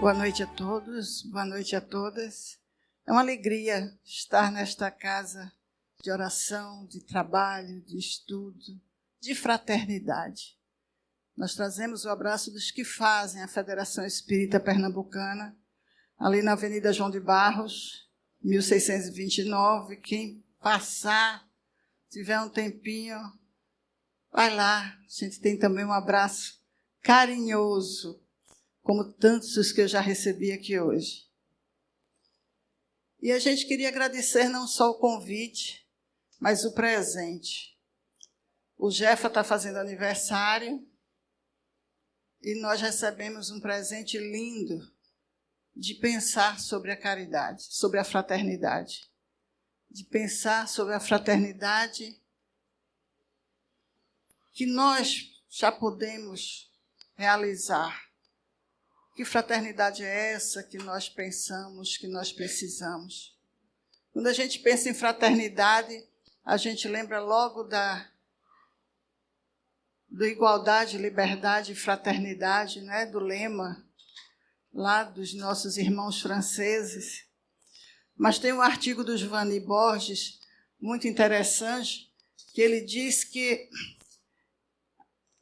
Boa noite a todos, boa noite a todas. É uma alegria estar nesta casa de oração, de trabalho, de estudo, de fraternidade. Nós trazemos o abraço dos que fazem a Federação Espírita Pernambucana, ali na Avenida João de Barros, 1629. Quem passar, tiver um tempinho, vai lá. A gente tem também um abraço carinhoso, como tantos os que eu já recebi aqui hoje. E a gente queria agradecer não só o convite, mas o presente. O Jefa está fazendo aniversário e nós recebemos um presente lindo de pensar sobre a caridade, sobre a fraternidade. De pensar sobre a fraternidade que nós já podemos realizar. Que fraternidade é essa que nós pensamos, que nós precisamos? Quando a gente pensa em fraternidade, a gente lembra logo do igualdade, liberdade e fraternidade, né? Do lema lá dos nossos irmãos franceses. Mas tem um artigo do Giovanni Borges, muito interessante, que ele diz que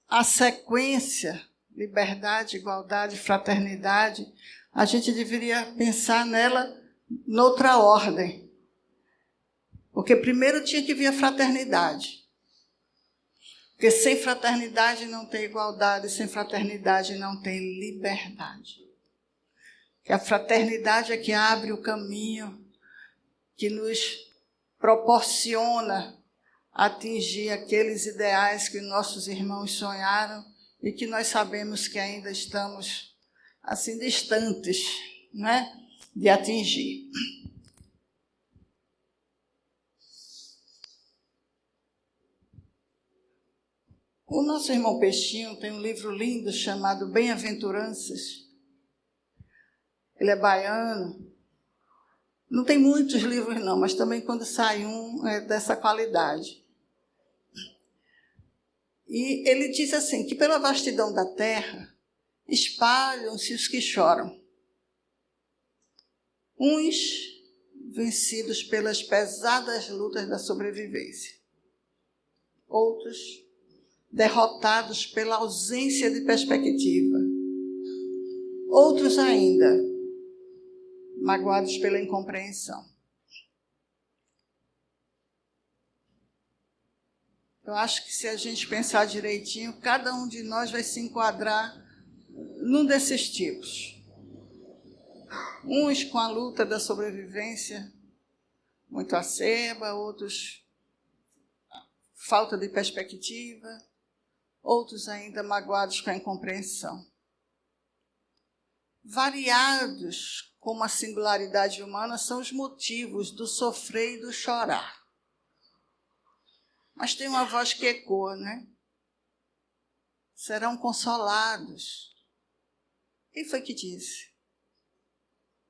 a sequência, liberdade, igualdade, fraternidade, a gente deveria pensar nela noutra ordem. Porque primeiro tinha que vir a fraternidade. Porque sem fraternidade não tem igualdade, sem fraternidade não tem liberdade. Que a fraternidade é que abre o caminho, que nos proporciona atingir aqueles ideais que nossos irmãos sonharam e que nós sabemos que ainda estamos assim distantes, né, de atingir. O nosso irmão Peixinho tem um livro lindo chamado Bem-aventuranças. Ele é baiano. Não tem muitos livros não, mas também quando sai um é dessa qualidade. E ele diz assim, que pela vastidão da terra espalham-se os que choram. Uns vencidos pelas pesadas lutas da sobrevivência. Outros derrotados pela ausência de perspectiva. Outros ainda magoados pela incompreensão. Eu acho que se a gente pensar direitinho, cada um de nós vai se enquadrar num desses tipos. Uns com a luta da sobrevivência muito acerba, outros falta de perspectiva, outros ainda magoados com a incompreensão. Variados como a singularidade humana são os motivos do sofrer e do chorar. Mas tem uma voz que ecoa, né? Serão consolados. Quem foi que disse?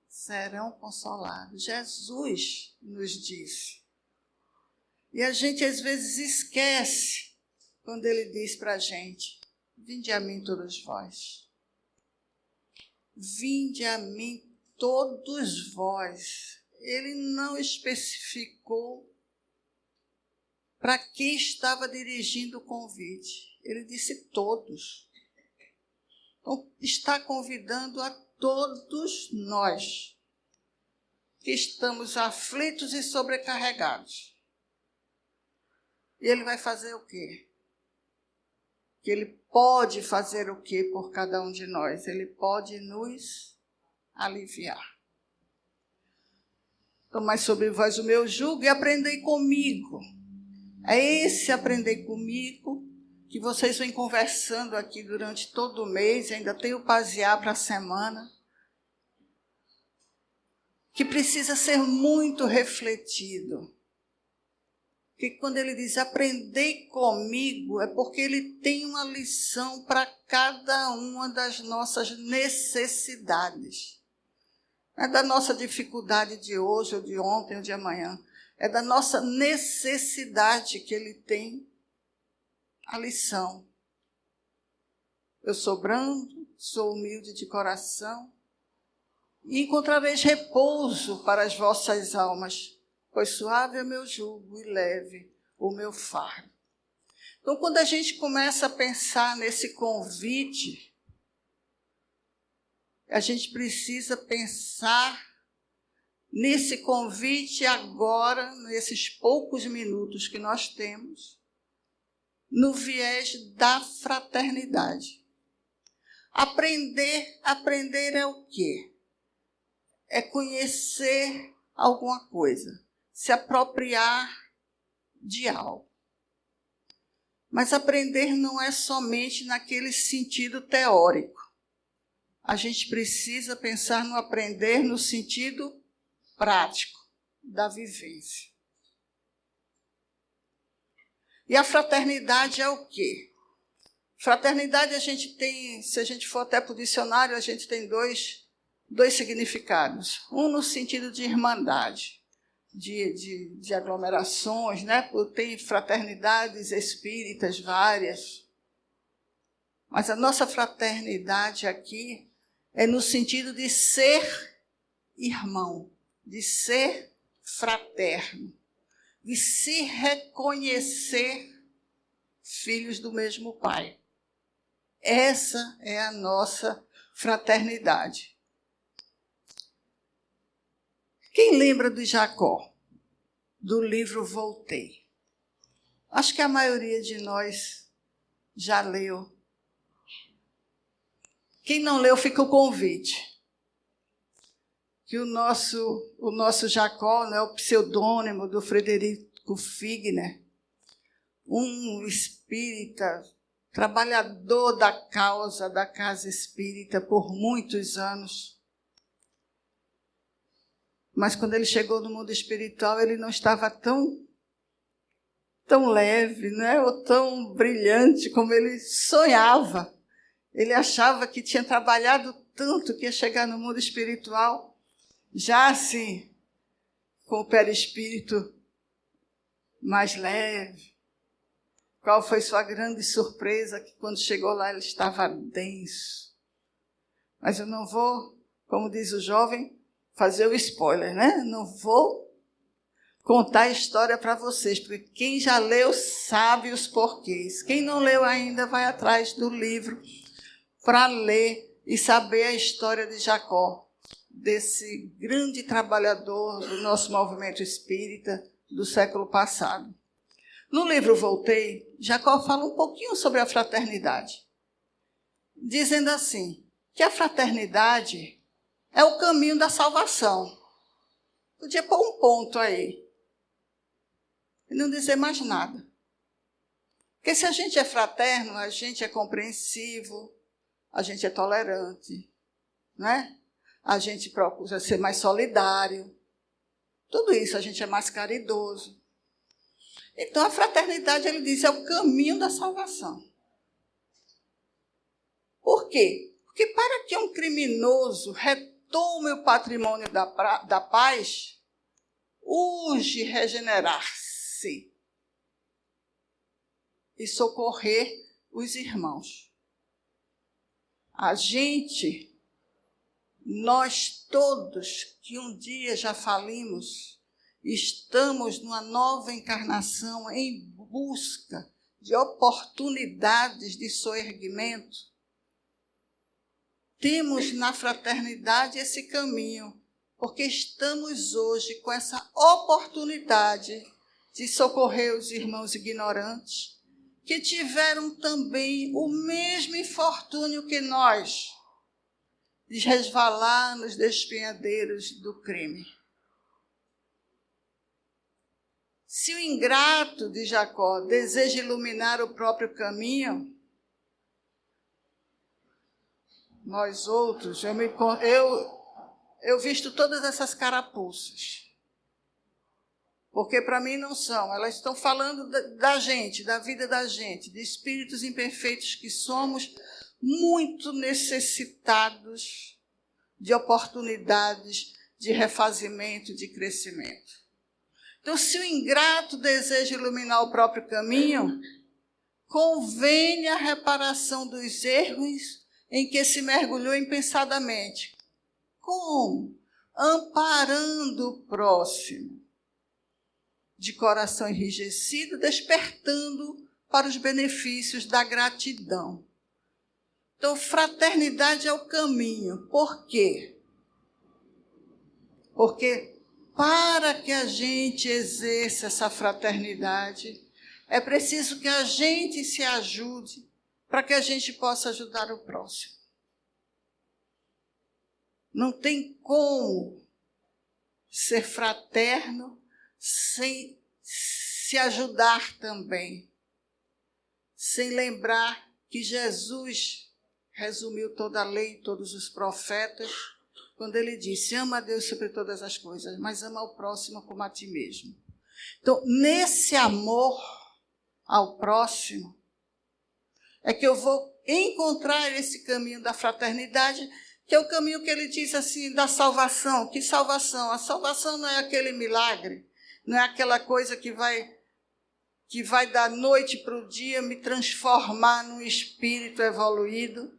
Serão consolados. Jesus nos disse. E a gente às vezes esquece quando ele diz para a gente: vinde a mim todos vós. Vinde a mim todos vós. Ele não especificou para quem estava dirigindo o convite. Ele disse todos. Então, está convidando a todos nós que estamos aflitos e sobrecarregados. E ele vai fazer o quê? Que ele pode fazer o quê por cada um de nós? Ele pode nos aliviar. Tomai sobre vós o meu jugo e aprendei comigo. É esse aprender comigo que vocês vêm conversando aqui durante todo o mês, ainda tem o pasear para a semana, que precisa ser muito refletido. Porque quando ele diz aprendei comigo, é porque ele tem uma lição para cada uma das nossas necessidades. Não é da nossa dificuldade de hoje, ou de ontem, ou de amanhã. É da nossa necessidade que ele tem a lição. Eu sou brando, sou humilde de coração, e encontrareis repouso para as vossas almas, pois suave é o meu jugo e leve o meu fardo. Então, quando a gente começa a pensar nesse convite, a gente precisa pensar nesse convite agora, nesses poucos minutos que nós temos, no viés da fraternidade. Aprender é o quê? É conhecer alguma coisa, se apropriar de algo. Mas aprender não é somente naquele sentido teórico. A gente precisa pensar no aprender no sentido prático da vivência. E a fraternidade é o quê? Fraternidade a gente tem, se a gente for até para o dicionário, a gente tem dois significados. Um no sentido de irmandade, de aglomerações, né? Tem fraternidades espíritas várias. Mas a nossa fraternidade aqui é no sentido de ser irmão, de ser fraterno, de se reconhecer filhos do mesmo Pai. Essa é a nossa fraternidade. Quem lembra de Jacó, do livro Voltei? Acho que a maioria de nós já leu. Quem não leu, fica o convite. Que o nosso Jacó, né, o pseudônimo do Frederico Figner, um espírita, trabalhador da causa da casa espírita por muitos anos. Mas quando ele chegou no mundo espiritual, ele não estava tão leve, né, ou tão brilhante como ele sonhava. Ele achava que tinha trabalhado tanto que ia chegar no mundo espiritual já assim, com o perispírito mais leve. Qual foi sua grande surpresa? Que quando chegou lá ele estava denso. Mas eu não vou, como diz o jovem, fazer o spoiler, né? Não vou contar a história para vocês, porque quem já leu sabe os porquês. Quem não leu ainda vai atrás do livro para ler e saber a história de Jacó, desse grande trabalhador do nosso movimento espírita do século passado. No livro Voltei, Jacó fala um pouquinho sobre a fraternidade, dizendo assim, que a fraternidade é o caminho da salvação. Podia pôr um ponto aí e não dizer mais nada. Porque se a gente é fraterno, a gente é compreensivo, a gente é tolerante, não é? A gente procura ser mais solidário. Tudo isso, a gente é mais caridoso. Então, a fraternidade, ele diz, é o caminho da salvação. Por quê? Porque para que um criminoso retome o patrimônio da paz, urge regenerar-se e socorrer os irmãos. Nós todos que um dia já falimos, estamos numa nova encarnação em busca de oportunidades de soerguimento. Temos na fraternidade esse caminho, porque estamos hoje com essa oportunidade de socorrer os irmãos ignorantes, que tiveram também o mesmo infortúnio que nós, de resvalar nos despenhadeiros do crime. Se o ingrato de Jacó deseja iluminar o próprio caminho, nós outros, eu visto todas essas carapuças. Porque para mim não são, elas estão falando da gente, da vida da gente, de espíritos imperfeitos que somos, muito necessitados de oportunidades de refazimento, de crescimento. Então, se o ingrato deseja iluminar o próprio caminho, convém a reparação dos erros em que se mergulhou impensadamente, Como? Amparando o próximo, de coração enrijecido, despertando para os benefícios da gratidão. Então, fraternidade é o caminho. Por quê? Porque para que a gente exerça essa fraternidade, é preciso que a gente se ajude para que a gente possa ajudar o próximo. Não tem como ser fraterno sem se ajudar também, sem lembrar que Jesus resumiu toda a lei e todos os profetas, quando ele disse, ama a Deus sobre todas as coisas, mas ama ao próximo como a ti mesmo. Então, nesse amor ao próximo, é que eu vou encontrar esse caminho da fraternidade, que é o caminho que ele diz assim, da salvação. Que salvação? A salvação não é aquele milagre, não é aquela coisa que vai da noite para o dia me transformar num espírito evoluído.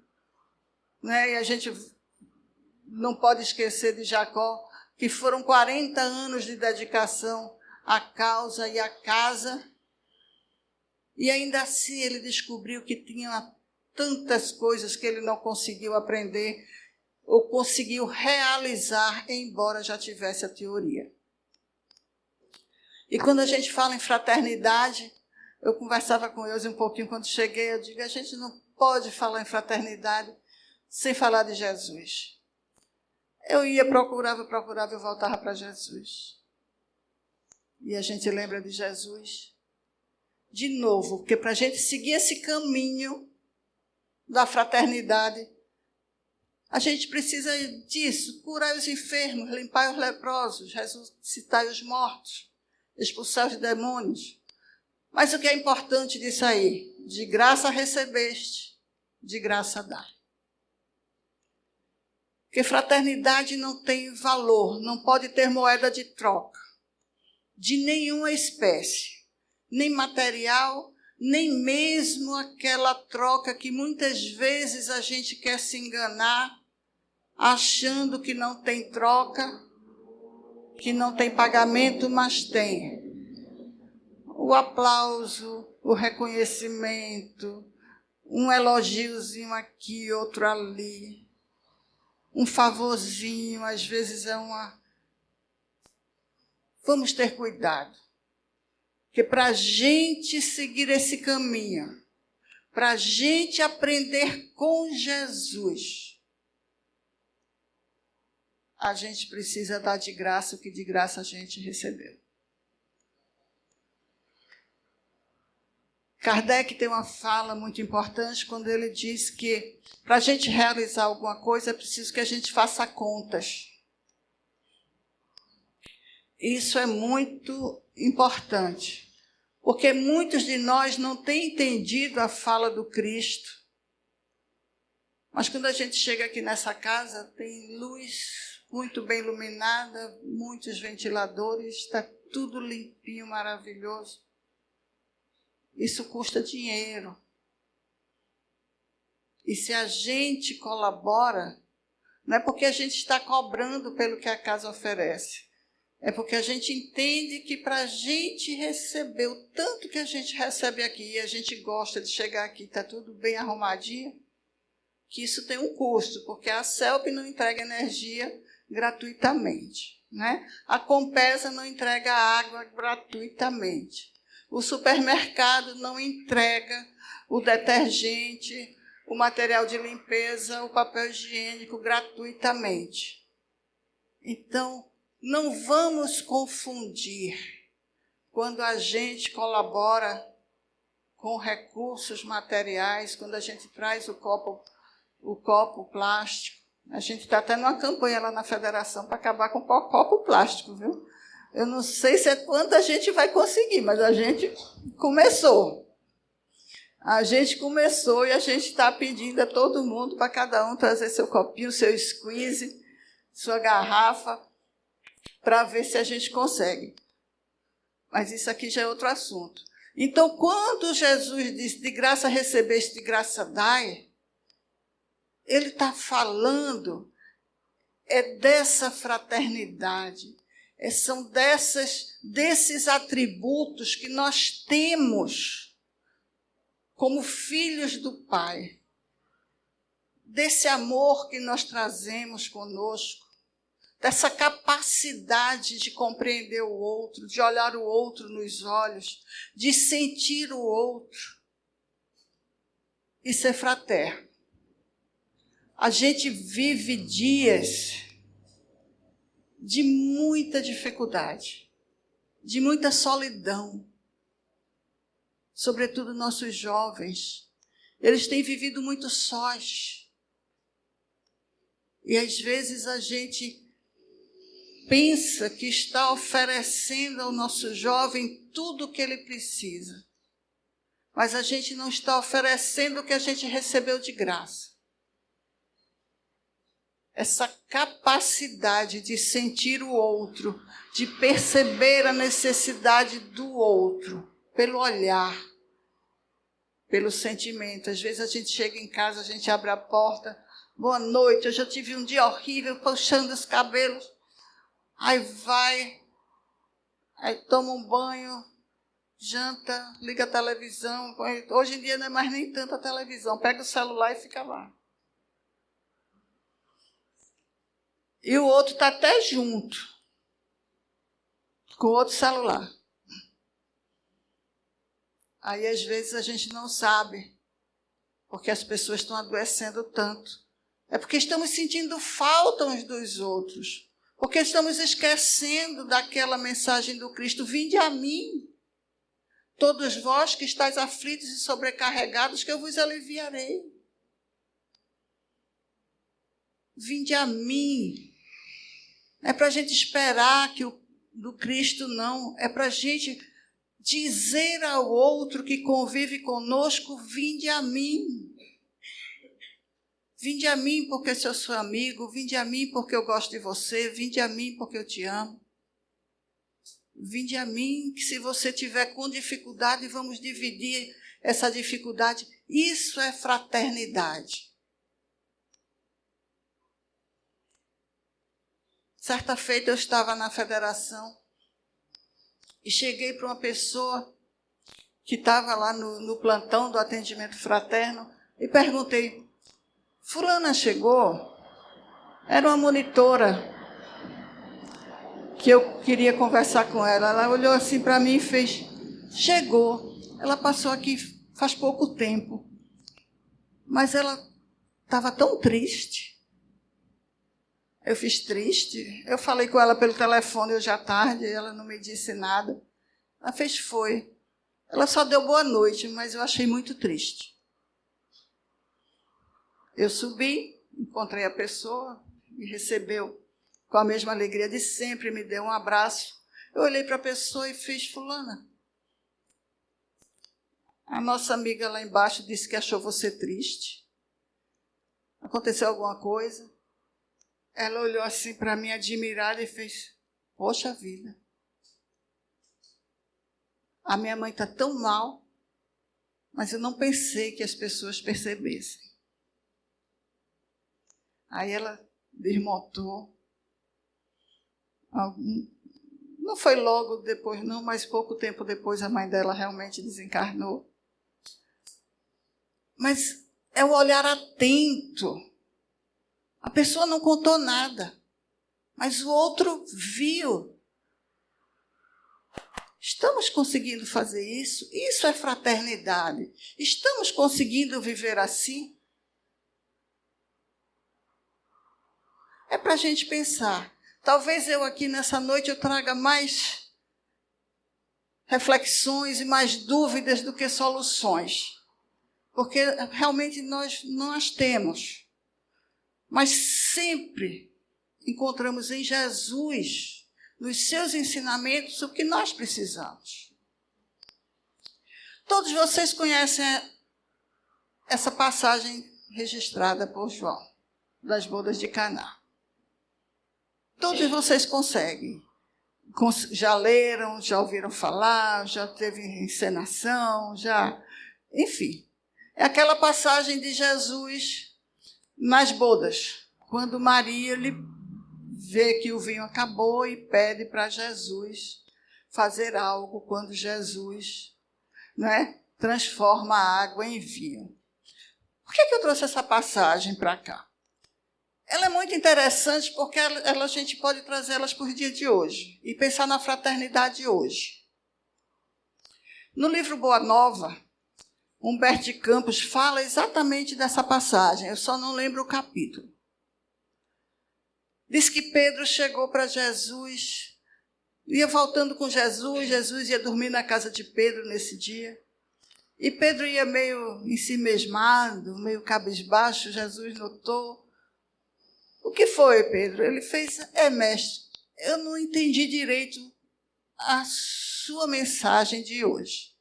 Né? E a gente não pode esquecer de Jacó, que foram 40 anos de dedicação à causa e à casa, e ainda assim ele descobriu que tinha tantas coisas que ele não conseguiu aprender ou conseguiu realizar, embora já tivesse a teoria. E quando a gente fala em fraternidade, eu conversava com eles um pouquinho quando cheguei, eu digo, a gente não pode falar em fraternidade sem falar de Jesus. Eu procurava e voltava para Jesus. E a gente lembra de Jesus de novo, porque para a gente seguir esse caminho da fraternidade, a gente precisa disso, curar os enfermos, limpar os leprosos, ressuscitar os mortos, expulsar os demônios. Mas o que é importante disso aí? De graça recebeste, de graça dá. Porque fraternidade não tem valor, não pode ter moeda de troca, de nenhuma espécie, nem material, nem mesmo aquela troca que muitas vezes a gente quer se enganar, achando que não tem troca, que não tem pagamento, mas tem. O aplauso, o reconhecimento, um elogiozinho aqui, outro ali, um favorzinho, às vezes é uma... Vamos ter cuidado. Porque para a gente seguir esse caminho, para a gente aprender com Jesus, a gente precisa dar de graça o que de graça a gente recebeu. Kardec tem uma fala muito importante quando ele diz que para a gente realizar alguma coisa é preciso que a gente faça contas. Isso é muito importante, porque muitos de nós não têm entendido a fala do Cristo. Mas quando a gente chega aqui nessa casa, tem luz muito bem iluminada, muitos ventiladores, está tudo limpinho, maravilhoso. Isso custa dinheiro. E se a gente colabora, não é porque a gente está cobrando pelo que a casa oferece. É porque a gente entende que para a gente receber o tanto que a gente recebe aqui, e a gente gosta de chegar aqui, está tudo bem arrumadinho, que isso tem um custo, porque a CELP não entrega energia gratuitamente, né? A Compesa não entrega água gratuitamente. O supermercado não entrega o detergente, o material de limpeza, o papel higiênico gratuitamente. Então, não vamos confundir quando a gente colabora com recursos materiais, quando a gente traz o copo plástico. A gente está até numa campanha lá na federação para acabar com o copo plástico, viu? Eu não sei se é quanta gente vai conseguir, mas a gente começou. A gente começou e a gente está pedindo a todo mundo para cada um trazer seu copinho, seu squeeze, sua garrafa, para ver se a gente consegue. Mas isso aqui já é outro assunto. Então, quando Jesus disse, de graça recebeste, de graça dai, ele está falando é dessa fraternidade, são desses atributos que nós temos como filhos do Pai, desse amor que nós trazemos conosco, dessa capacidade de compreender o outro, de olhar o outro nos olhos, de sentir o outro e ser fraterno. A gente vive dias de muita dificuldade, de muita solidão, sobretudo nossos jovens. Eles têm vivido muito sós. E às vezes a gente pensa que está oferecendo ao nosso jovem tudo o que ele precisa. Mas a gente não está oferecendo o que a gente recebeu de graça. Essa capacidade de sentir o outro, de perceber a necessidade do outro, pelo olhar, pelo sentimento. Às vezes a gente chega em casa, a gente abre a porta, boa noite, eu já tive um dia horrível, puxando os cabelos. Aí vai, aí toma um banho, janta, liga a televisão. Hoje em dia não é mais nem tanta televisão, pega o celular e fica lá. E o outro está até junto, com o outro celular. Aí, às vezes, a gente não sabe, porque as pessoas estão adoecendo tanto. É porque estamos sentindo falta uns dos outros. Porque estamos esquecendo daquela mensagem do Cristo: vinde a mim, todos vós que estáis aflitos e sobrecarregados, que eu vos aliviarei. Vinde a mim. Não é para a gente esperar que o do Cristo, não. É para a gente dizer ao outro que convive conosco: vinde a mim. Vinde a mim porque sou seu amigo, vinde a mim porque eu gosto de você, vinde a mim porque eu te amo. Vinde a mim que, se você tiver com dificuldade, vamos dividir essa dificuldade. Isso é fraternidade. Certa feita eu estava na federação e cheguei para uma pessoa que estava lá no plantão do atendimento fraterno e perguntei: fulana chegou? Era uma monitora que eu queria conversar com ela. Ela olhou assim para mim e fez: chegou. Ela passou aqui faz pouco tempo, mas ela estava tão triste. Eu fiz: triste? Eu falei com ela pelo telefone hoje à tarde, ela não me disse nada. Ela fez: foi. Ela só deu boa noite, mas eu achei muito triste. Eu subi, encontrei a pessoa, me recebeu com a mesma alegria de sempre, me deu um abraço. Eu olhei para a pessoa e fiz: fulana, a nossa amiga lá embaixo disse que achou você triste. Aconteceu alguma coisa? Ela olhou assim para mim, admirada, e fez: poxa vida, a minha mãe está tão mal, mas eu não pensei que as pessoas percebessem. Aí ela desmontou. Não foi logo depois, não, mas pouco tempo depois a mãe dela realmente desencarnou. Mas é o olhar atento. A pessoa não contou nada, mas o outro viu. Estamos conseguindo fazer isso? Isso é fraternidade. Estamos conseguindo viver assim? É para a gente pensar. Talvez eu aqui nessa noite eu traga mais reflexões e mais dúvidas do que soluções. Porque realmente nós não as temos. Mas sempre encontramos em Jesus, nos seus ensinamentos, o que nós precisamos. Todos vocês conhecem essa passagem registrada por João, das bodas de Caná. Todos vocês conseguem. Já leram, já ouviram falar, já teve encenação, enfim. É aquela passagem de Jesus nas bodas, quando Maria lhe vê que o vinho acabou e pede para Jesus fazer algo quando Jesus, né, transforma a água em vinho. Por que eu trouxe essa passagem para cá? Ela é muito interessante porque a gente pode trazê-las para o dia de hoje e pensar na fraternidade hoje. No livro Boa Nova, Humberto de Campos fala exatamente dessa passagem, eu só não lembro o capítulo. Diz que Pedro chegou para Jesus, ia voltando com Jesus, Jesus ia dormir na casa de Pedro nesse dia. E Pedro ia meio ensimesmado, meio cabisbaixo, Jesus notou. O que foi, Pedro? Ele fez, mestre, eu não entendi direito a sua mensagem de hoje.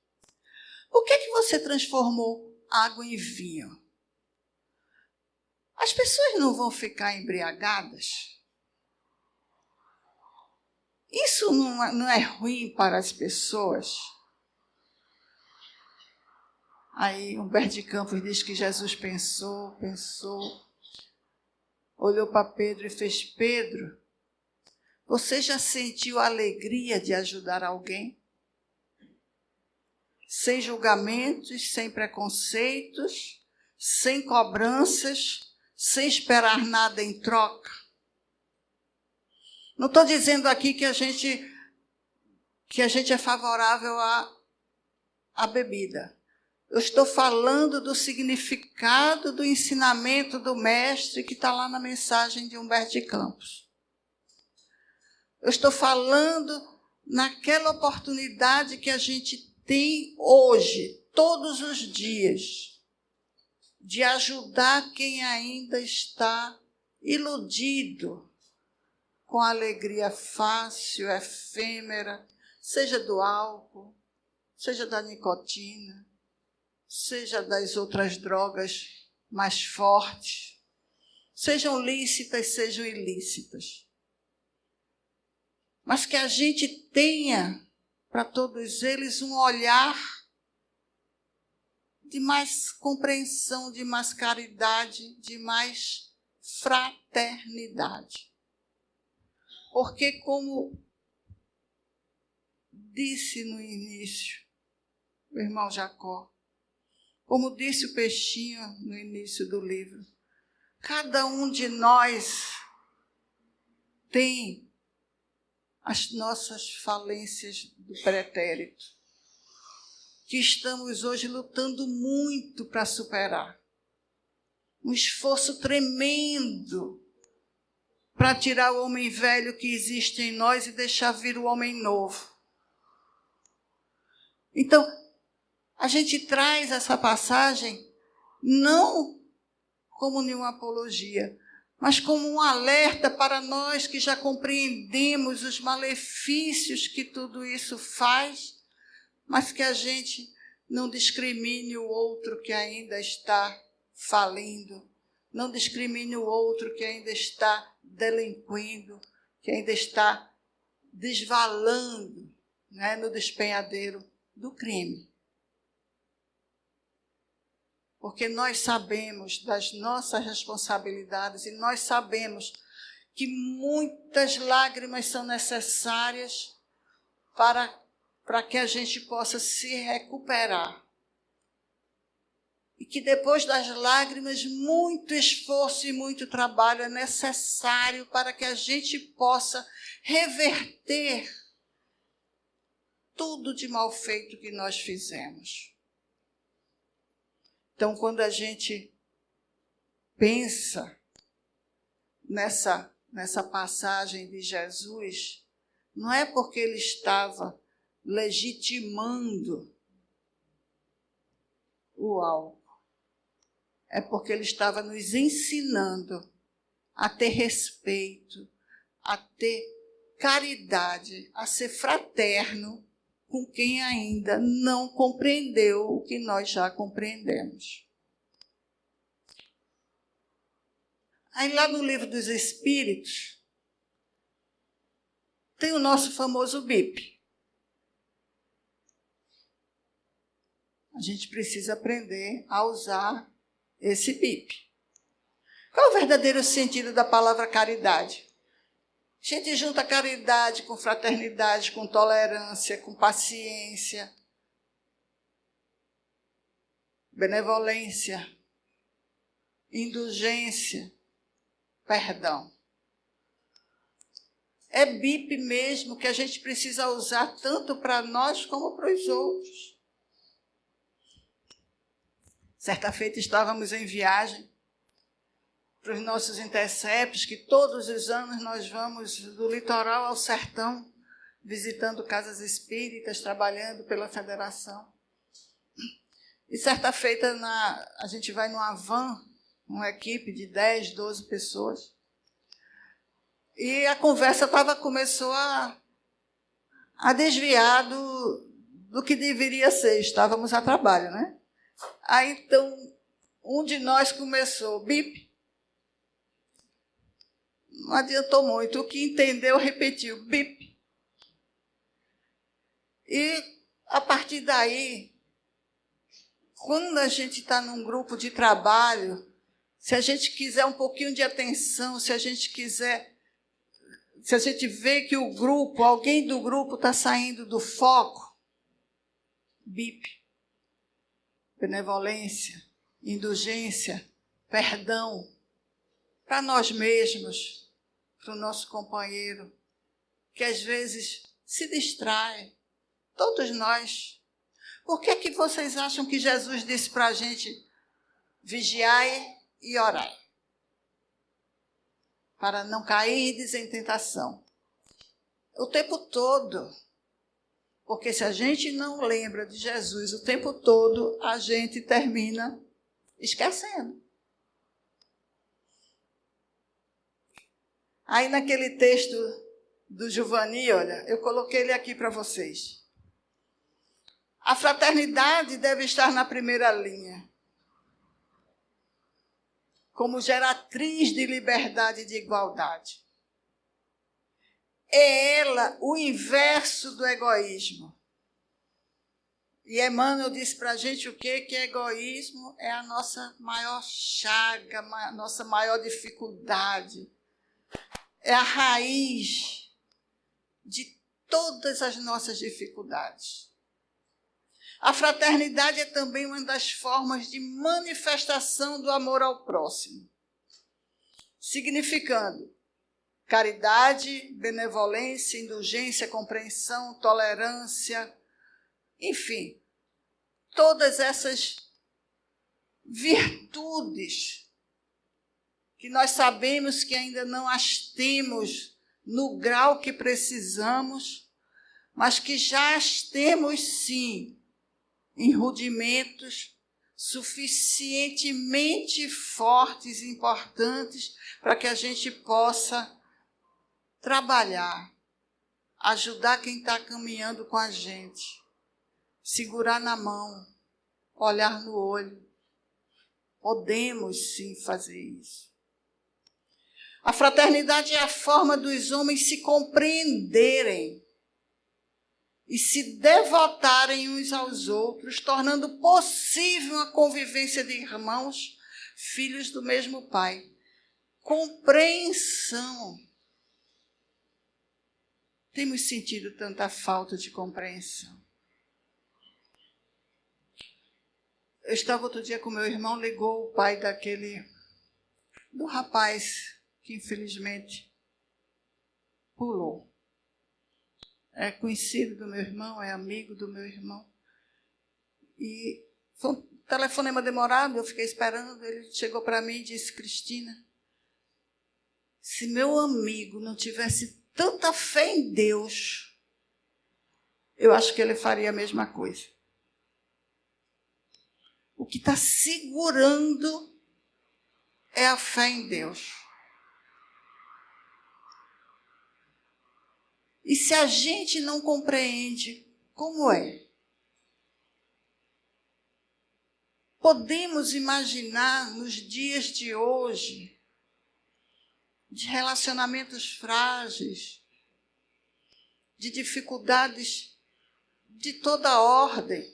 Por que você transformou água em vinho? As pessoas não vão ficar embriagadas? Isso não é ruim para as pessoas? Aí Humberto de Campos diz que Jesus pensou, olhou para Pedro e fez: Pedro, você já sentiu a alegria de ajudar alguém? Sem julgamentos, sem preconceitos, sem cobranças, sem esperar nada em troca. Não estou dizendo aqui que a gente é favorável à bebida. Eu estou falando do significado do ensinamento do mestre que está lá na mensagem de Humberto de Campos. Eu estou falando naquela oportunidade que a gente tem hoje, todos os dias, de ajudar quem ainda está iludido com a alegria fácil, efêmera, seja do álcool, seja da nicotina, seja das outras drogas mais fortes, sejam lícitas, sejam ilícitas. Mas que a gente tenha para todos eles um olhar de mais compreensão, de mais caridade, de mais fraternidade. Porque, como disse no início o irmão Jacó, como disse o Peixinho no início do livro, cada um de nós tem as nossas falências do pretérito, que estamos hoje lutando muito para superar. Um esforço tremendo para tirar o homem velho que existe em nós e deixar vir o homem novo. Então, a gente traz essa passagem não como nenhuma apologia, mas como um alerta para nós que já compreendemos os malefícios que tudo isso faz, mas que a gente não discrimine o outro que ainda está falindo, não discrimine o outro que ainda está delinquindo, que ainda está desvalando, né, no despenhadeiro do crime. Porque nós sabemos das nossas responsabilidades e nós sabemos que muitas lágrimas são necessárias para que a gente possa se recuperar. E que depois das lágrimas, muito esforço e muito trabalho é necessário para que a gente possa reverter tudo de mal feito que nós fizemos. Então, quando a gente pensa nessa passagem de Jesus, não é porque ele estava legitimando o álcool, é porque ele estava nos ensinando a ter respeito, a ter caridade, a ser fraterno com quem ainda não compreendeu o que nós já compreendemos. Aí lá no Livro dos Espíritos, tem o nosso famoso BIP. A gente precisa aprender a usar esse BIP. Qual é o verdadeiro sentido da palavra caridade? gente junta caridade com fraternidade, com tolerância, com paciência, benevolência, indulgência, perdão. É BIP mesmo que a gente precisa usar tanto para nós como para os outros. Certa feita estávamos em viagem para os nossos interceptos, que todos os anos nós vamos do litoral ao sertão, visitando casas espíritas, trabalhando pela federação. E certa feita a gente vai numa van, uma equipe de 10, 12 pessoas, e a conversa começou a desviar do que deveria ser. Estávamos a trabalho, né? Aí, então, um de nós começou, BIP. Não adiantou muito. O que entendeu, repetiu, BIP. E, a partir daí, quando a gente está num grupo de trabalho, se a gente quiser um pouquinho de atenção, se a gente vê que alguém do grupo está saindo do foco, BIP. Benevolência, indulgência, perdão, para nós mesmos, para o nosso companheiro, que às vezes se distrai, todos nós. Por que vocês acham que Jesus disse para a gente vigiai e orai? Para não cairdes em tentação. O tempo todo. Porque se a gente não lembra de Jesus o tempo todo, a gente termina esquecendo. Aí naquele texto do Giovanni, olha, eu coloquei ele aqui para vocês. A fraternidade deve estar na primeira linha, como geratriz de liberdade e de igualdade. É ela o inverso do egoísmo. E Emmanuel disse para a gente o quê? Que egoísmo é a nossa maior chaga, a nossa maior dificuldade. É a raiz de todas as nossas dificuldades. A fraternidade é também uma das formas de manifestação do amor ao próximo, significando caridade, benevolência, indulgência, compreensão, tolerância, enfim, todas essas virtudes que nós sabemos que ainda não as temos no grau que precisamos, mas que já as temos sim em rudimentos suficientemente fortes e importantes para que a gente possa trabalhar, ajudar quem está caminhando com a gente, segurar na mão, olhar no olho. Podemos sim fazer isso. A fraternidade é a forma dos homens se compreenderem e se devotarem uns aos outros, tornando possível a convivência de irmãos, filhos do mesmo Pai. Compreensão. Temos sentido tanta falta de compreensão. Eu estava outro dia com meu irmão, ligou o pai do rapaz que infelizmente pulou. É conhecido do meu irmão, é amigo do meu irmão. E foi um telefonema demorado, eu fiquei esperando, ele chegou para mim e disse, Cristina, se meu amigo não tivesse tanta fé em Deus, eu acho que ele faria a mesma coisa. O que está segurando é a fé em Deus. E se a gente não compreende como é, podemos imaginar nos dias de hoje, de relacionamentos frágeis, de dificuldades de toda ordem,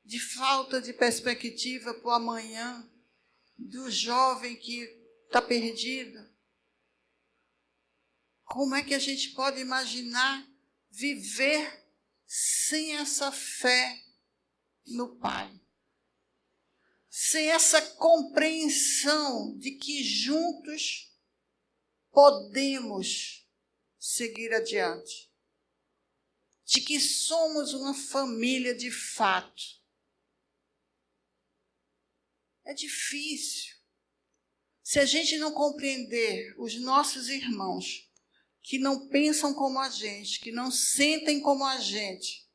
de falta de perspectiva para o amanhã, do jovem que está perdido. Como é que a gente pode imaginar viver sem essa fé no Pai? Sem essa compreensão de que juntos podemos seguir adiante. De que somos uma família de fato. É difícil. Se a gente não compreender os nossos irmãos, que não pensam como a gente, que não sentem como a gente,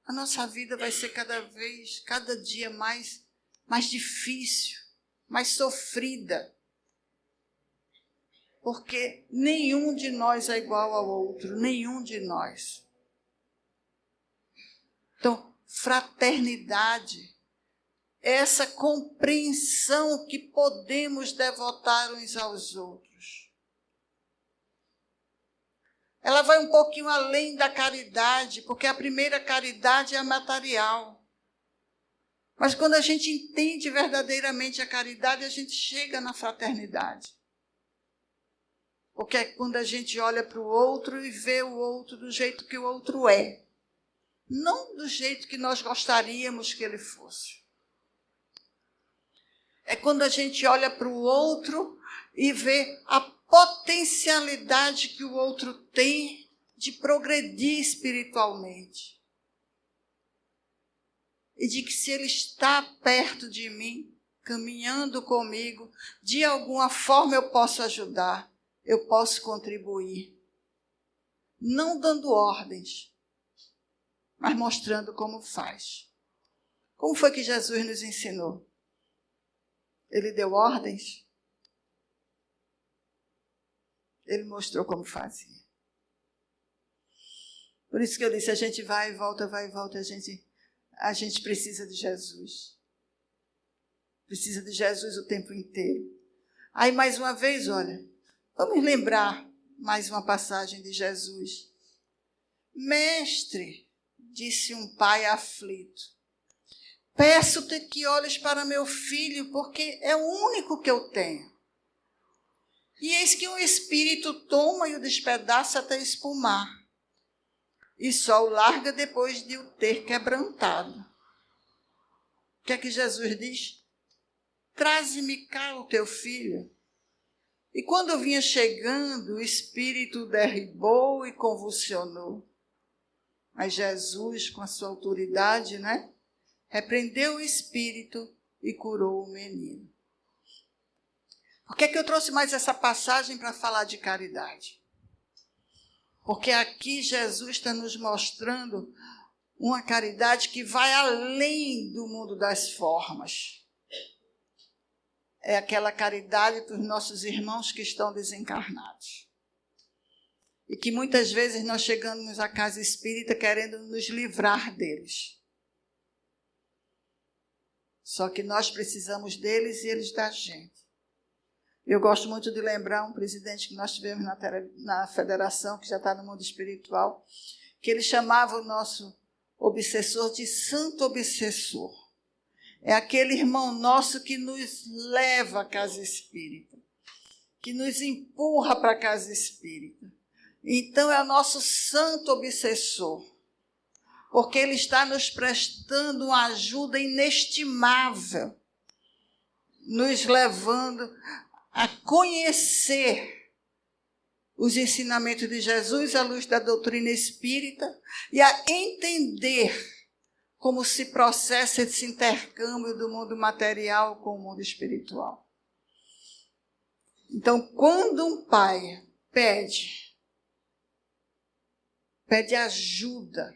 a nossa vida vai ser cada dia mais difícil, mais sofrida. Porque nenhum de nós é igual ao outro, nenhum de nós. Então, fraternidade é essa compreensão que podemos devotar uns aos outros. Ela vai um pouquinho além da caridade, porque a primeira caridade é a material. Mas quando a gente entende verdadeiramente a caridade, a gente chega na fraternidade. Porque é quando a gente olha para o outro e vê o outro do jeito que o outro é. Não do jeito que nós gostaríamos que ele fosse. É quando a gente olha para o outro e vê a potencialidade que o outro tem de progredir espiritualmente. E de que se ele está perto de mim, caminhando comigo, de alguma forma eu posso ajudar, eu posso contribuir. Não dando ordens, mas mostrando como faz. Como foi que Jesus nos ensinou? Ele deu ordens? Ele mostrou como fazia. Por isso que eu disse, a gente vai e volta, a gente precisa de Jesus. Precisa de Jesus o tempo inteiro. Aí, mais uma vez, olha, vamos lembrar mais uma passagem de Jesus. Mestre, disse um pai aflito, peço-te que olhes para meu filho, porque é o único que eu tenho. E eis que um espírito toma e o despedaça até espumar, e só o larga depois de o ter quebrantado. O que é que Jesus diz? Traze-me cá o teu filho. E quando vinha chegando, o espírito o derribou e convulsionou. Mas Jesus, com a sua autoridade, repreendeu o espírito e curou o menino. Por que é que eu trouxe mais essa passagem para falar de caridade? Porque aqui Jesus está nos mostrando uma caridade que vai além do mundo das formas. É aquela caridade para os nossos irmãos que estão desencarnados. E que muitas vezes nós chegamos à casa espírita querendo nos livrar deles. Só que nós precisamos deles e eles da gente. Eu gosto muito de lembrar um presidente que nós tivemos na federação, que já está no mundo espiritual, que ele chamava o nosso obsessor de santo obsessor. É aquele irmão nosso que nos leva à casa espírita, que nos empurra para a casa espírita. Então é o nosso santo obsessor, porque ele está nos prestando uma ajuda inestimável, nos levando a conhecer os ensinamentos de Jesus à luz da doutrina espírita e a entender como se processa esse intercâmbio do mundo material com o mundo espiritual. Então, quando um pai pede ajuda,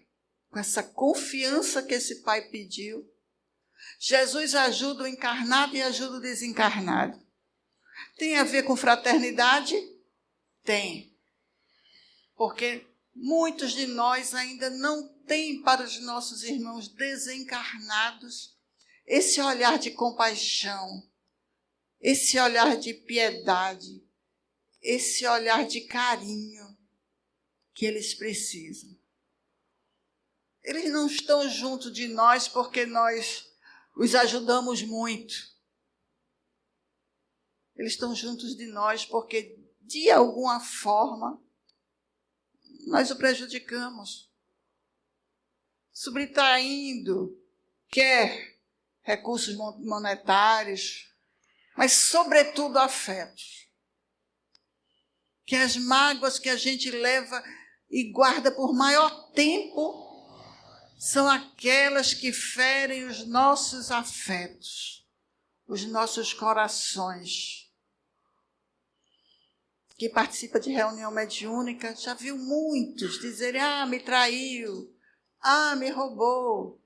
com essa confiança que esse pai pediu, Jesus ajuda o encarnado e ajuda o desencarnado. Tem a ver com fraternidade? Tem. Porque muitos de nós ainda não têm para os nossos irmãos desencarnados esse olhar de compaixão, esse olhar de piedade, esse olhar de carinho que eles precisam. Eles não estão junto de nós porque nós os ajudamos muito. eles estão juntos de nós, porque de alguma forma nós o prejudicamos, subtraindo, quer recursos monetários, mas sobretudo afetos. Que as mágoas que a gente leva e guarda por maior tempo são aquelas que ferem os nossos afetos, os nossos corações. Quem participa de reunião mediúnica já viu muitos dizerem: me traiu, me roubou.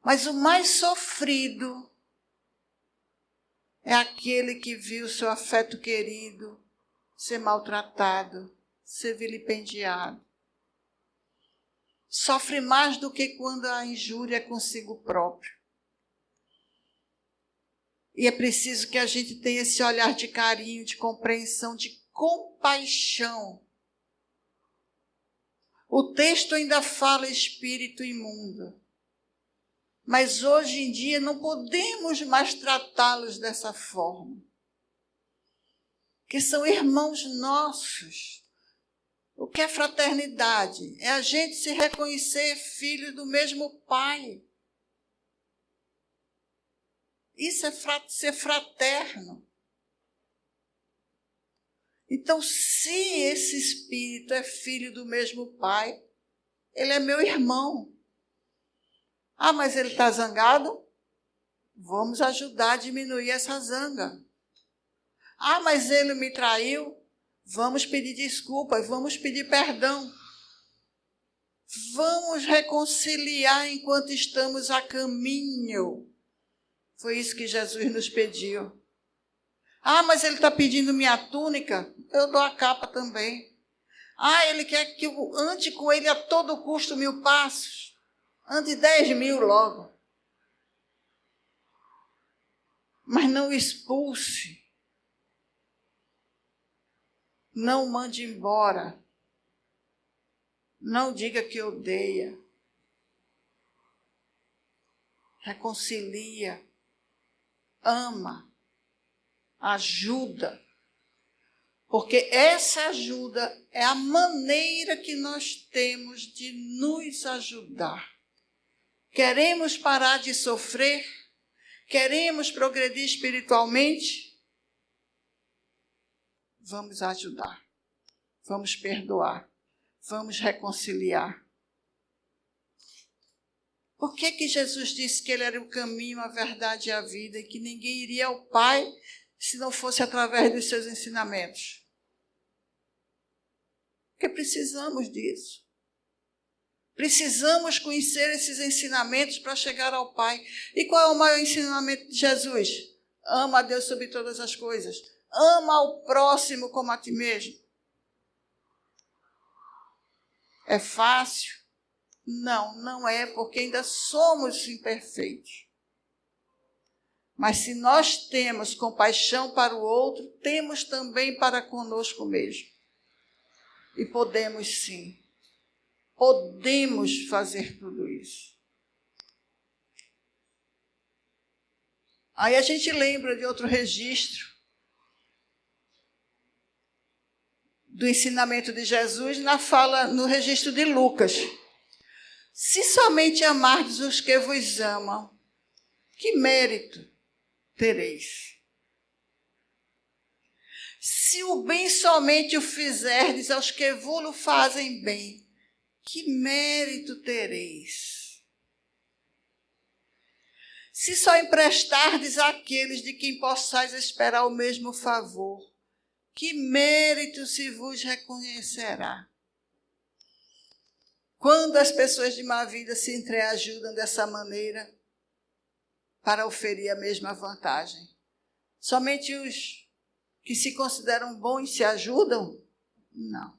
Mas o mais sofrido é aquele que viu seu afeto querido ser maltratado, ser vilipendiado. Sofre mais do que quando a injúria é consigo próprio. E é preciso que a gente tenha esse olhar de carinho, de compreensão, de compaixão. O texto ainda fala espírito imundo. Mas hoje em dia não podemos mais tratá-los dessa forma. Que são irmãos nossos. O que é fraternidade? É a gente se reconhecer filho do mesmo Pai. Isso é ser fraterno. Então, se esse espírito é filho do mesmo Pai, ele é meu irmão. Mas ele está zangado? Vamos ajudar a diminuir essa zanga. Mas ele me traiu? Vamos pedir desculpas, vamos pedir perdão. Vamos reconciliar enquanto estamos a caminho. Foi isso que Jesus nos pediu. Mas ele está pedindo minha túnica? Eu dou a capa também. Ele quer que eu ande com ele a todo custo 1000 passos. Ande 10.000 logo. Mas não expulse. Não mande embora. Não diga que odeia. Reconcilia. Ama. Ajuda. Porque essa ajuda é a maneira que nós temos de nos ajudar. Queremos parar de sofrer? Queremos progredir espiritualmente? Vamos ajudar. Vamos perdoar. Vamos reconciliar. Por que Jesus disse que ele era o caminho, a verdade e a vida e que ninguém iria ao Pai se não fosse através dos seus ensinamentos? Porque precisamos disso. Precisamos conhecer esses ensinamentos para chegar ao Pai. E qual é o maior ensinamento de Jesus? Ama a Deus sobre todas as coisas. Ama ao próximo como a ti mesmo. É fácil? Não, não é, porque ainda somos imperfeitos. Mas se nós temos compaixão para o outro, temos também para conosco mesmo. E podemos sim. Podemos fazer tudo isso. Aí a gente lembra de outro registro do ensinamento de Jesus no registro de Lucas. Se somente amardes os que vos amam, que mérito tereis? Se o bem somente o fizerdes aos que vos fazem bem, que mérito tereis? Se só emprestardes àqueles de quem possais esperar o mesmo favor, que mérito se vos reconhecerá? Quando as pessoas de má vida se entreajudam dessa maneira para oferir a mesma vantagem, somente os que se consideram bons se ajudam? Não.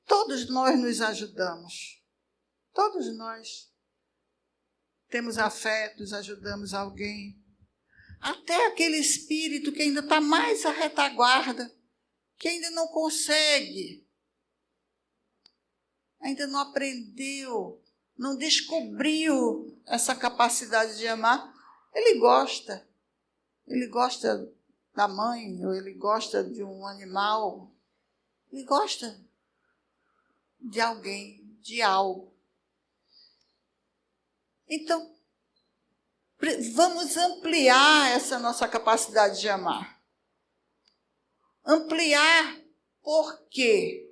Todos nós nos ajudamos. Todos nós temos afetos, ajudamos alguém. Até aquele espírito que ainda está mais à retaguarda, que ainda não consegue, ainda não aprendeu, não descobriu essa capacidade de amar, ele gosta. ele gosta da mãe, ou ele gosta de um animal, ele gosta de alguém, de algo. Então, vamos ampliar essa nossa capacidade de amar. Ampliar por quê?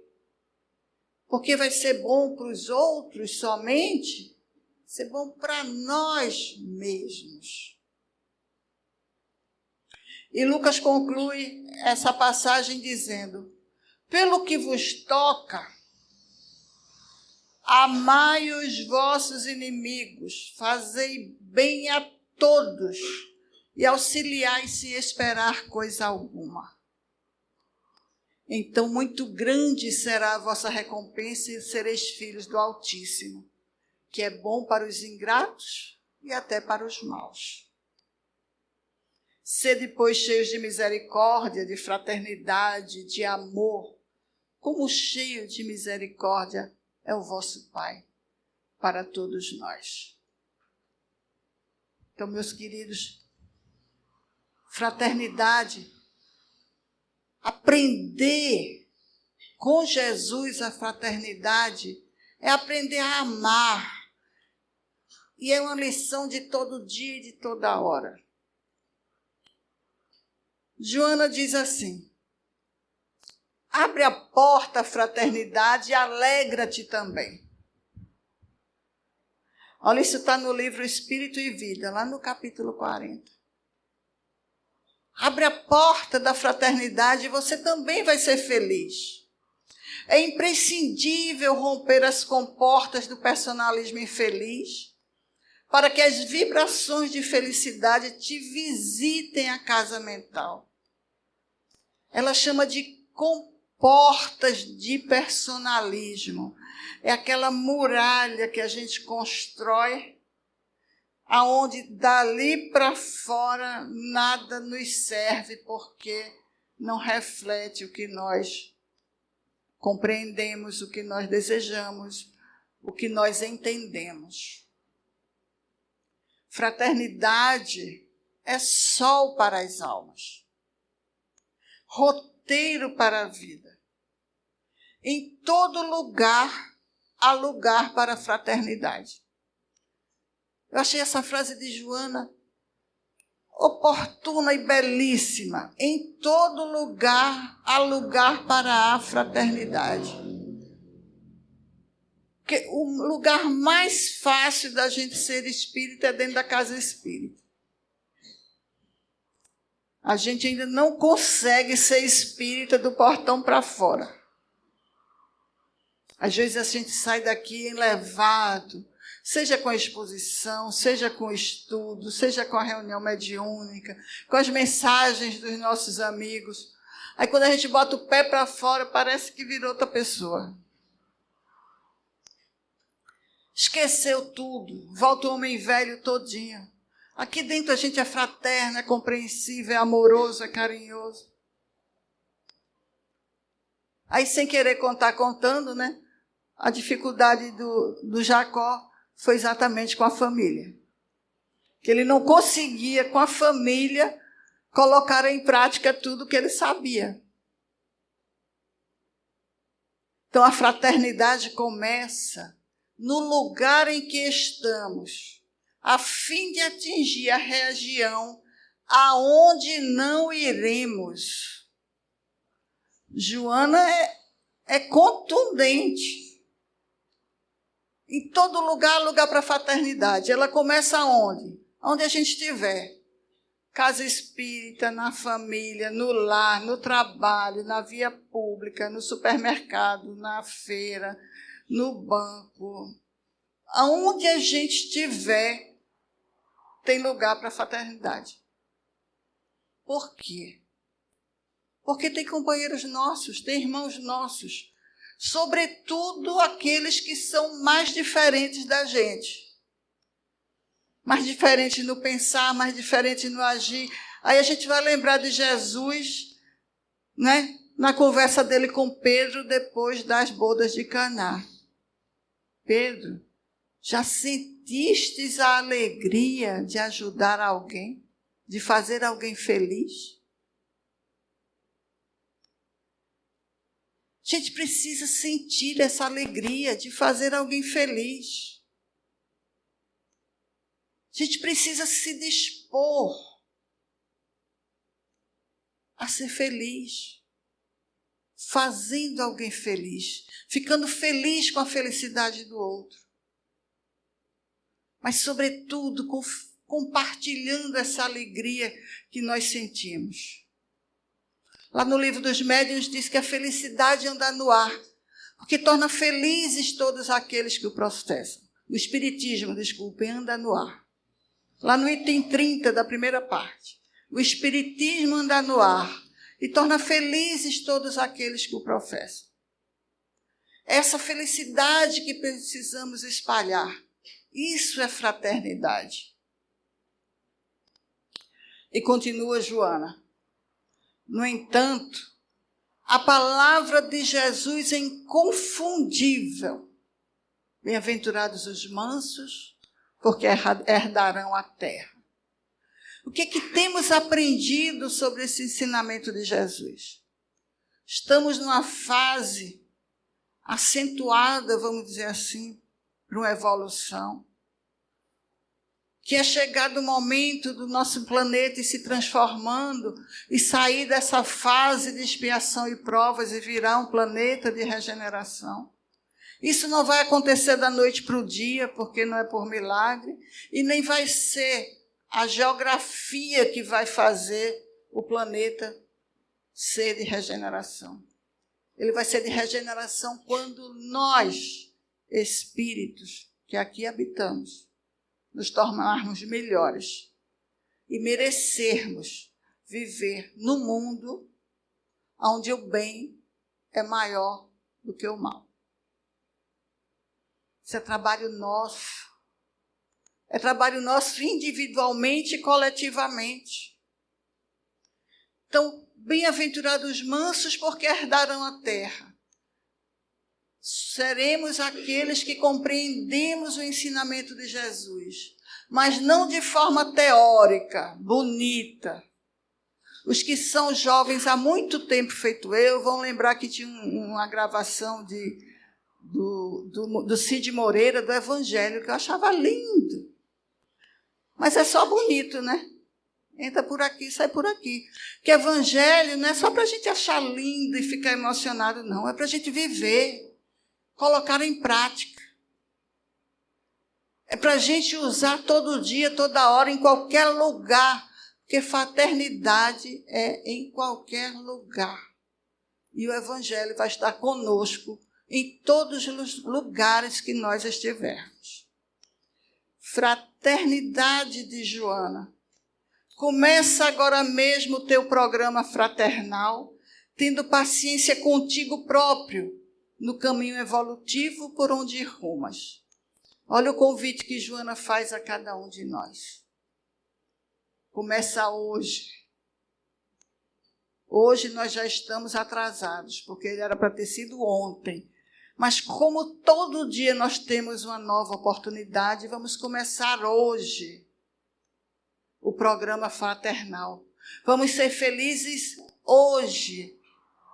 Porque vai ser bom para os outros somente? Vai ser bom para nós mesmos. E Lucas conclui essa passagem dizendo: pelo que vos toca, amai os vossos inimigos, fazei bem a todos e auxiliai sem esperar coisa alguma. Então muito grande será a vossa recompensa e sereis filhos do Altíssimo, que é bom para os ingratos e até para os maus. Sede, pois, cheios de misericórdia, de fraternidade, de amor, como cheio de misericórdia é o vosso Pai para todos nós. Então, meus queridos, fraternidade, aprender com Jesus a fraternidade é aprender a amar. E é uma lição de todo dia e de toda hora. Joana diz assim: abre a porta à fraternidade e alegra-te também. Olha, isso está no livro Espírito e Vida, lá no capítulo 40. Abre a porta da fraternidade e você também vai ser feliz. É imprescindível romper as comportas do personalismo infeliz para que as vibrações de felicidade te visitem a casa mental. Ela chama de comportas de personalismo. É aquela muralha que a gente constrói, aonde dali para fora nada nos serve, porque não reflete o que nós compreendemos, o que nós desejamos, o que nós entendemos. Fraternidade é sol para as almas, roteiro para a vida. Em todo lugar há lugar para a fraternidade. Eu achei essa frase de Joana oportuna e belíssima. Em todo lugar há lugar para a fraternidade. Porque o lugar mais fácil da gente ser espírita é dentro da casa espírita. A gente ainda não consegue ser espírita do portão para fora. Às vezes a gente sai daqui enlevado, seja com a exposição, seja com o estudo, seja com a reunião mediúnica, com as mensagens dos nossos amigos. Aí quando a gente bota o pé para fora, parece que virou outra pessoa. Esqueceu tudo, volta o homem velho todinho. Aqui dentro a gente é fraterno, é compreensível, é amoroso, é carinhoso. Aí sem querer contar, contando, né? A dificuldade do Jacó foi exatamente com a família. Que ele não conseguia, com a família, colocar em prática tudo que ele sabia. Então a fraternidade começa no lugar em que estamos, a fim de atingir a região aonde não iremos. Joana é contundente. Em todo lugar, lugar para a fraternidade. Ela começa onde? Onde a gente estiver. Casa espírita, na família, no lar, no trabalho, na via pública, no supermercado, na feira, no banco. Aonde a gente estiver, tem lugar para a fraternidade. Por quê? Porque tem companheiros nossos, tem irmãos nossos. Sobretudo aqueles que são mais diferentes da gente. Mais diferentes no pensar, mais diferentes no agir. Aí a gente vai lembrar de Jesus, né? Na conversa dele com Pedro, depois das bodas de Caná. Pedro, já sentistes a alegria de ajudar alguém? de fazer alguém feliz? A gente precisa sentir essa alegria de fazer alguém feliz. A gente precisa se dispor a ser feliz, fazendo alguém feliz, ficando feliz com a felicidade do outro. Mas, sobretudo, compartilhando essa alegria que nós sentimos. Lá no livro dos Médiuns diz que a felicidade anda no ar, porque torna felizes todos aqueles que o professam. O Espiritismo, desculpem, anda no ar. Lá no item 30 da primeira parte. O Espiritismo anda no ar e torna felizes todos aqueles que o professam. Essa felicidade que precisamos espalhar, isso é fraternidade. E continua Joana. No entanto, a palavra de Jesus é inconfundível. Bem-aventurados os mansos, porque herdarão a terra. O que temos aprendido sobre esse ensinamento de Jesus? Estamos numa fase acentuada, vamos dizer assim, para uma evolução. Que é chegado o momento do nosso planeta ir se transformando e sair dessa fase de expiação e provas e virar um planeta de regeneração. Isso não vai acontecer da noite para o dia, porque não é por milagre, e nem vai ser a geografia que vai fazer o planeta ser de regeneração. Ele vai ser de regeneração quando nós, espíritos que aqui habitamos, nos tornarmos melhores e merecermos viver no mundo onde o bem é maior do que o mal. Isso é trabalho nosso. É trabalho nosso individualmente e coletivamente. Então, bem-aventurados os mansos, porque herdarão a terra. Seremos aqueles que compreendemos o ensinamento de Jesus, mas não de forma teórica, bonita. Os que são jovens há muito tempo feito eu, vão lembrar que tinha uma gravação do Cid Moreira, do Evangelho, que eu achava lindo. Mas é só bonito, né? Entra por aqui, sai por aqui. Que Evangelho não é só para a gente achar lindo e ficar emocionado, não. É para a gente viver. Colocar em prática. É para a gente usar todo dia, toda hora, em qualquer lugar. Porque fraternidade é em qualquer lugar. E o Evangelho vai estar conosco em todos os lugares que nós estivermos. Fraternidade de Joana. Começa agora mesmo o teu programa fraternal, tendo paciência contigo próprio, no caminho evolutivo por onde rumas. Olha o convite que Joana faz a cada um de nós. Começa hoje. Hoje nós já estamos atrasados, porque ele era para ter sido ontem. Mas como todo dia nós temos uma nova oportunidade, vamos começar hoje o programa fraternal. Vamos ser felizes hoje.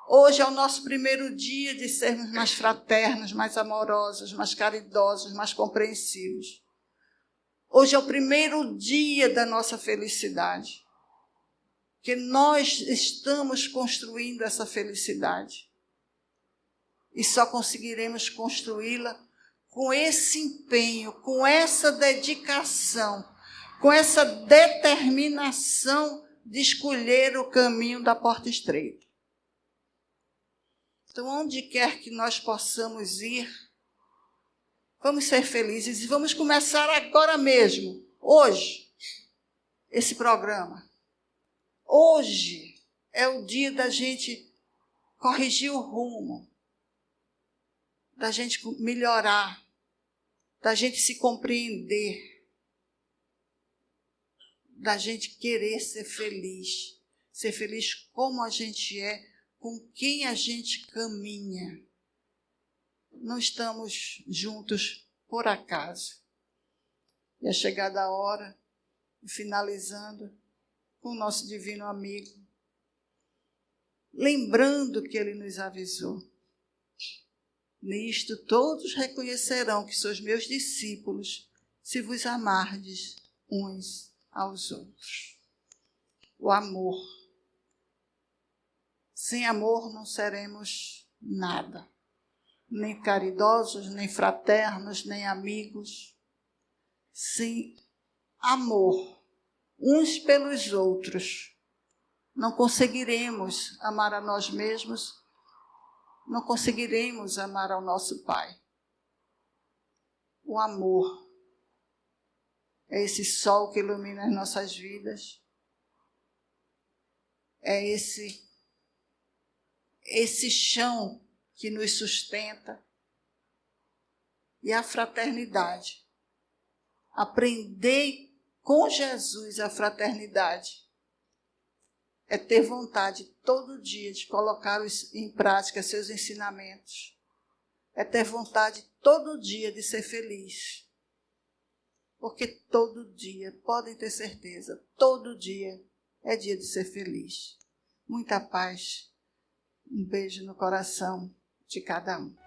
Hoje é o nosso primeiro dia de sermos mais fraternos, mais amorosos, mais caridosos, mais compreensivos. Hoje é o primeiro dia da nossa felicidade. Que nós estamos construindo essa felicidade. E só conseguiremos construí-la com esse empenho, com essa dedicação, com essa determinação de escolher o caminho da porta estreita. Então, onde quer que nós possamos ir, vamos ser felizes e vamos começar agora mesmo, hoje, esse programa. Hoje é o dia da gente corrigir o rumo, da gente melhorar, da gente se compreender, da gente querer ser feliz como a gente é, com quem a gente caminha. Não estamos juntos por acaso. E é chegada a hora, finalizando, com o nosso divino amigo, lembrando que ele nos avisou. Nisto todos reconhecerão que sois meus discípulos, se vos amardes uns aos outros. O amor. Sem amor não seremos nada. Nem caridosos, nem fraternos, nem amigos. Sem amor, uns pelos outros, não conseguiremos amar a nós mesmos, não conseguiremos amar ao nosso Pai. O amor é esse sol que ilumina as nossas vidas, é esse chão que nos sustenta, e a fraternidade. Aprender com Jesus a fraternidade é ter vontade todo dia de colocar em prática seus ensinamentos. É ter vontade todo dia de ser feliz. Porque todo dia, podem ter certeza, todo dia é dia de ser feliz. Muita paz. Um beijo no coração de cada um.